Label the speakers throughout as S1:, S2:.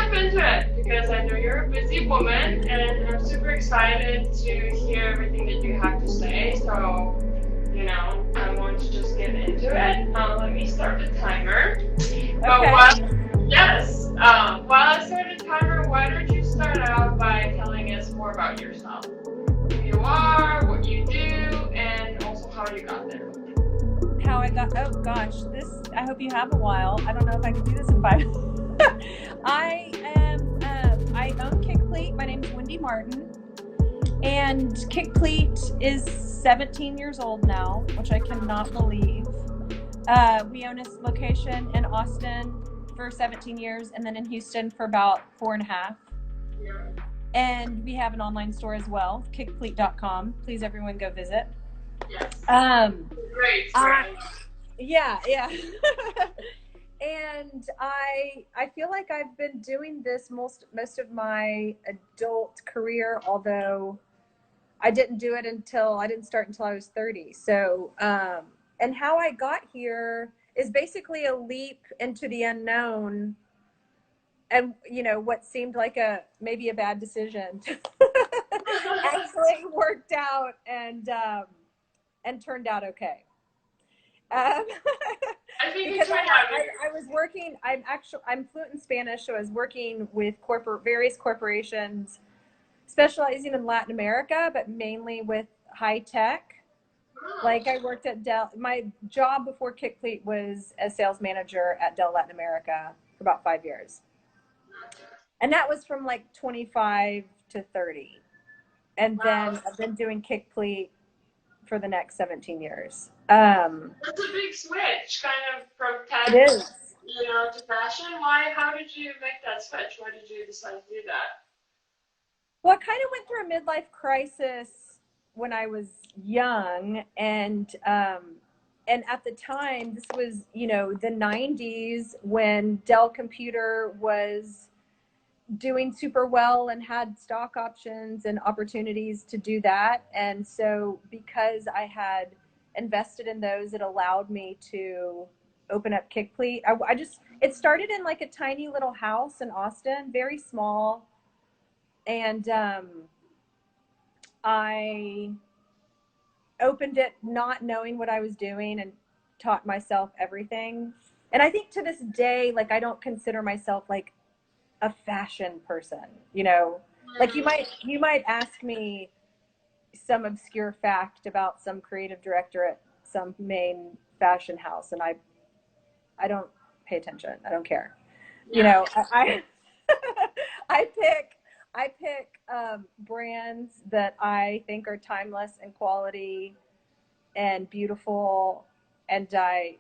S1: jump into it because I know you're a busy woman and I'm super excited to hear everything that you have to say. So, I want to just get into it. Let me start the timer. But
S2: Okay.
S1: while I start the timer, why don't you start out by telling us more about yourself? Who you are, what you do, and also how you got there.
S2: How I got, oh gosh, I hope you have a while. I don't know if I can do this in five. I own Kickplete. My name is Wendi Martin. And Kickplete is 17 years old now, which I cannot believe. We own a location in Austin for 17 years and then in Houston for about 4.5.
S1: Yeah.
S2: And we have an online store as well, kickplete.com. Please, everyone, go visit.
S1: Yes.
S2: Um,
S1: Great.
S2: yeah. And I feel like I've been doing this most of my adult career, although I didn't start until I was 30. So, and how I got here is basically a leap into the unknown, and what seemed like maybe a bad decision actually worked out and turned out okay. Um,
S1: I think it
S2: because
S1: turned out.
S2: I was working. I'm fluent in Spanish, so I was working with various corporations, specializing in Latin America, but mainly with high tech. Like I worked at Dell. My job before Kickplete was as sales manager at Dell Latin America for about 5 years. And that was from like 25 to 30. And then I've been doing Kickplete for the next 17 years.
S1: That's a big switch, kind of from tech,
S2: It is.
S1: to fashion. Why? How did you make that switch? Why did you decide to do that?
S2: Well, I kind of went through a midlife crisis when I was young, and at the time, this was the 90s when Dell Computer was doing super well and had stock options and opportunities to do that. And so because I had invested in those, it allowed me to open up Kickplete. It started in like a tiny little house in Austin, very small. And I opened it not knowing what I was doing and taught myself everything. And I think to this day, like I don't consider myself like a fashion person, like you might ask me some obscure fact about some creative director at some main fashion house, and I don't pay attention. I don't care.
S1: Yeah.
S2: I I pick brands that I think are timeless and quality and beautiful, and I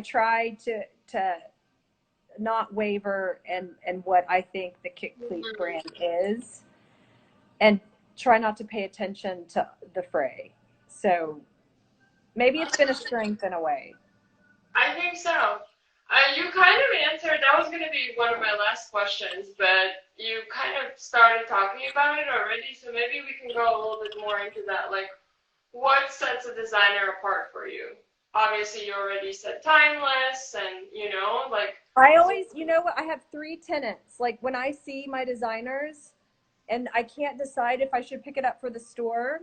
S2: try to not waver and what I think the Kickplete brand is, and try not to pay attention to the fray. So maybe it's been a strength in a way.
S1: I think so. You kind of answered, that was going to be one of my last questions, but you kind of started talking about it already, so maybe we can go a little bit more into that. Like, what sets a designer apart for you? Obviously, you already said timeless, and, like...
S2: I always, what, I have 3 tenets. Like, when I see my designers and I can't decide if I should pick it up for the store,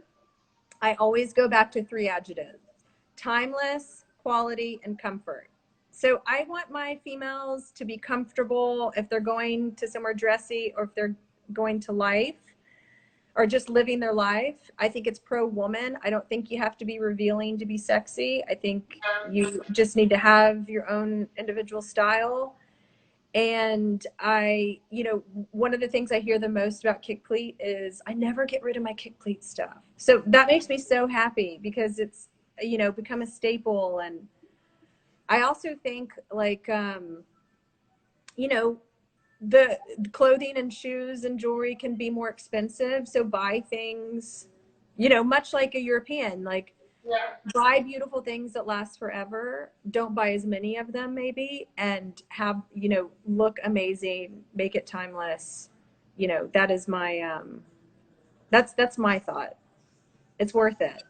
S2: I always go back to 3 adjectives: timeless, quality, and comfort. So I want my females to be comfortable if they're going to somewhere dressy, or if they're going to life or just living their life. I think it's pro woman. I don't think you have to be revealing to be sexy. I think you just need to have your own individual style. And one of the things I hear the most about Kickplete is I never get rid of my Kickplete stuff. So that makes me so happy because it's, become a staple. And I also think like, the clothing and shoes and jewelry can be more expensive. So buy things, much like a European, like buy beautiful things that last forever. Don't buy as many of them maybe, and have, look amazing, make it timeless. That is my, that's my thought. It's worth it.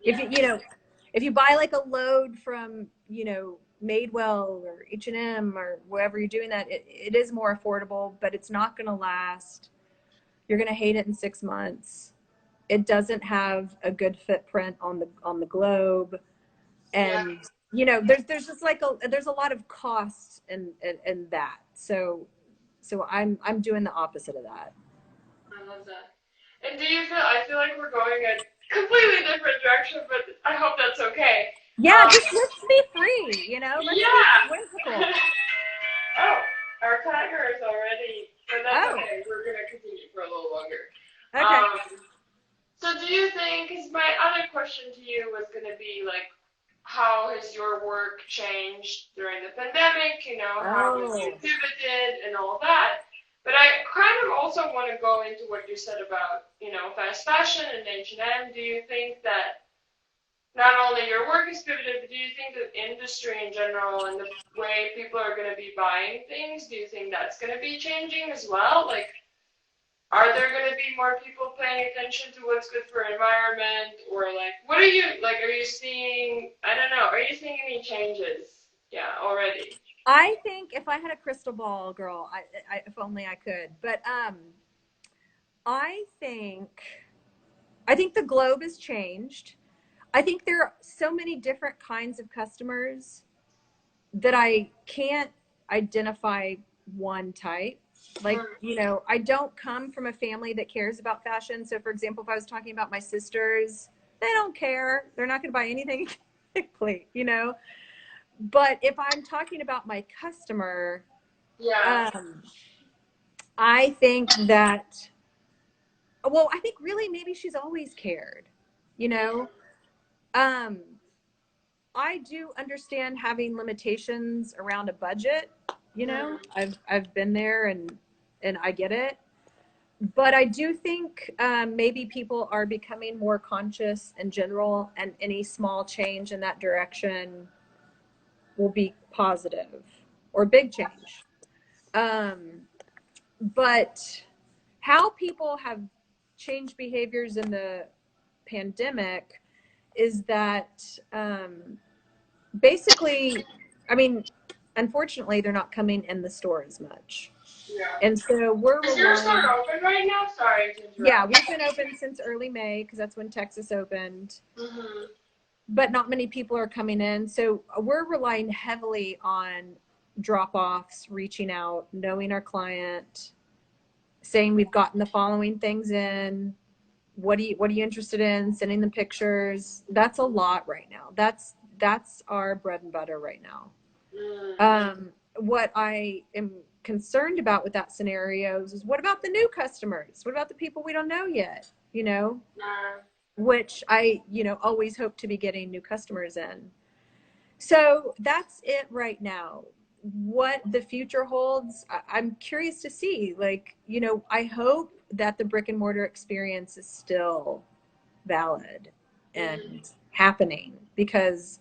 S2: If you buy like a load from, Madewell or H&M or wherever you're doing that, it is more affordable, but it's not going to last. You're going to hate it in 6 months. It doesn't have a good footprint on the globe. And you know, there's just like there's a lot of costs in that. So I'm doing the opposite of that.
S1: I love that. And do you feel? I feel like we're going a completely different direction, but I hope that's okay.
S2: Yeah, just let's be free. You know, let's
S1: Yeah.
S2: be whimsical.
S1: Oh, our timer is already, but that's
S2: Oh.
S1: okay. We're gonna continue for a little longer.
S2: Okay.
S1: So do you think? Because my other question to you was gonna be like, how has your work changed during the pandemic? You know, how have you pivoted and all that? But I kind of also want to go into what you said about, you know, fast fashion and H&M. Do you think that not only your work is pivoted, but do you think the industry in general and the way people are going to be buying things, do you think that's going to be changing as well? Like, are there going to be more people paying attention to what's good for environment, or like, what are you like? Are you seeing? I don't know. Are you seeing any changes? Yeah, already.
S2: I think if I had a crystal ball, girl, if only I could. But I think the globe has changed. I think there are so many different kinds of customers that I can't identify one type. Like, you know, I don't come from a family that cares about fashion. So, for example, if I was talking about my sisters, they don't care. They're not going to buy anything quickly, you know. But if I'm talking about my customer, I think that, well, I think really maybe she's always cared, you know. I do understand having limitations around a budget, you know. I've been there and I get it. But I do think maybe people are becoming more conscious in general, and any small change in that direction will be positive or big change. But how people have changed behaviors in the pandemic is that basically, I mean, unfortunately, they're not coming in the store as much.
S1: Yeah.
S2: And so we're
S1: Is your store open right now? Sorry to interrupt.
S2: Yeah, we've been open since early May because that's when Texas opened. But not many people are coming in. So we're relying heavily on drop-offs, reaching out, knowing our client, saying we've gotten the following things in. What are you interested in? Sending them pictures. That's a lot right now. That's our bread and butter right now. What I am concerned about with that scenarios is, what about the new customers? What about the people we don't know yet? You know, which I, you know, always hope to be getting new customers in. So that's it right now. What the future holds, I'm curious to see. Like, you know, I hope that the brick and mortar experience is still valid and happening, because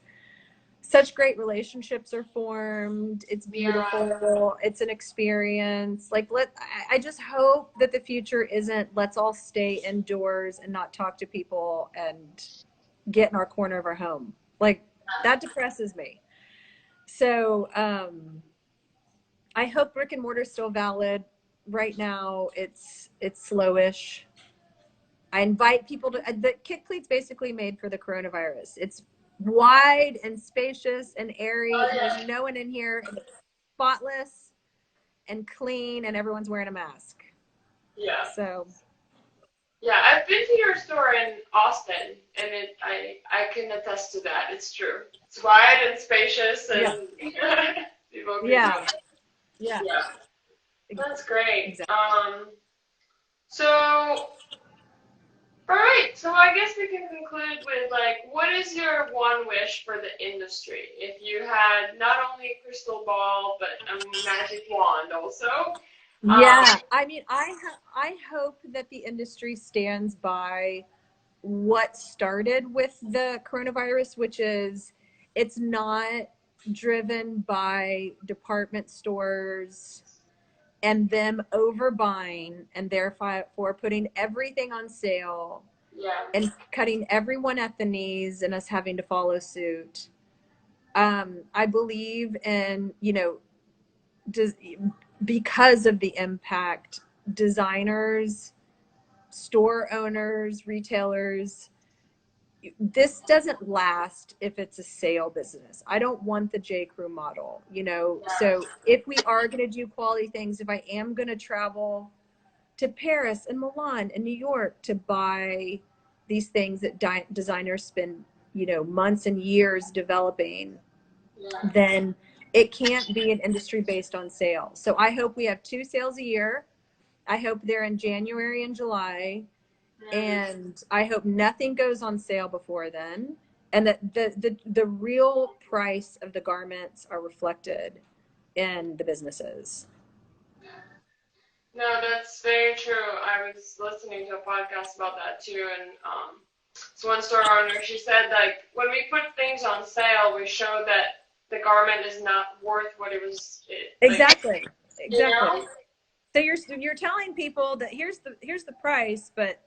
S2: such great relationships are formed. It's beautiful. It's an experience. Like, I just hope that the future isn't, let's all stay indoors and not talk to people and get in our corner of our home. Like, that depresses me. So I hope brick and mortar is still valid. Right now, it's slowish. I invite people to, the Kick Cleat's basically made for the coronavirus. It's wide and spacious and airy. And there's no one in here. And it's spotless and clean, and everyone's wearing a mask.
S1: Yeah.
S2: So.
S1: Yeah, I've been to your store in Austin, and I can attest to that. It's true. It's wide and spacious, and people can
S2: Yeah.
S1: That's great.
S2: Exactly.
S1: So, all right. So I guess we can conclude with, like, what is your one wish for the industry? If you had not only a crystal ball, but a magic wand also.
S2: Yeah, I mean, I hope that the industry stands by what started with the coronavirus, which is, it's not driven by department stores and them overbuying and therefore putting everything on sale and cutting everyone at the knees and us having to follow suit. I believe in, you know, because of the impact, designers, store owners, retailers, this doesn't last if it's a sale business. I don't want the J. Crew model, you know. So if we are going to do quality things, if I am going to travel to Paris and Milan and New York to buy these things that designers spend, you know, months and years developing, then it can't be an industry based on sales. So I hope we have 2 sales a year. I hope they're in January and July. And I hope nothing goes on sale before then, and that the real price of the garments are reflected in the businesses.
S1: No, that's very true. I was listening to a podcast about that too, and so one store owner, she said, like, when we put things on sale, we show that the garment is not worth what it was.
S2: Exactly.
S1: You know?
S2: So you're telling people that here's the price, but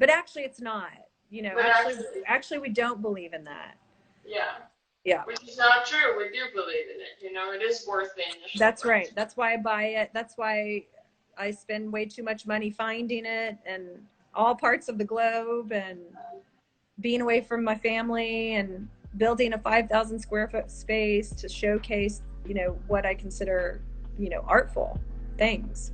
S2: actually it's not. You know, actually we don't believe in that. Yeah.
S1: Which is not true. We do believe in it. You know, it is worth the initial
S2: That's
S1: price.
S2: right. That's why I buy it. That's why I spend way too much money finding it in all parts of the globe, and being away from my family and building a 5,000 square foot space to showcase, you know, what I consider, you know, artful things.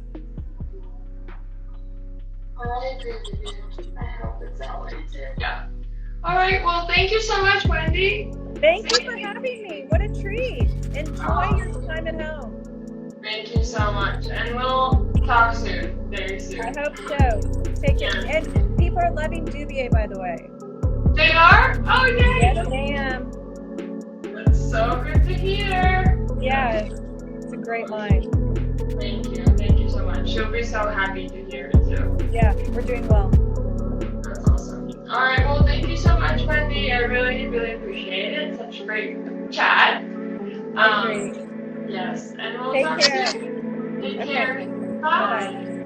S1: I agree with you. I hope it's that way too. Yeah. All right. Well, thank you so much, Wendi.
S2: Thank you for having me. What a treat. Enjoy your time at home.
S1: Thank you so much. And we'll talk soon. Very soon.
S2: I hope so. Take care. And people are loving Dubier, by the way.
S1: They are? Oh, yay.
S2: Yes, I am.
S1: That's so good to hear.
S2: Yes. It's a great line.
S1: Thank you. Thank you so much. She'll be so happy to hear it too.
S2: Yeah, we're doing well.
S1: That's awesome. All right. Well, thank you so much, Wendi. I really, really appreciate it. Such a great chat.
S2: Great.
S1: Yes. And we'll
S2: Take
S1: talk
S2: care.
S1: soon. Take
S2: Okay.
S1: care. Bye.
S2: Bye-bye.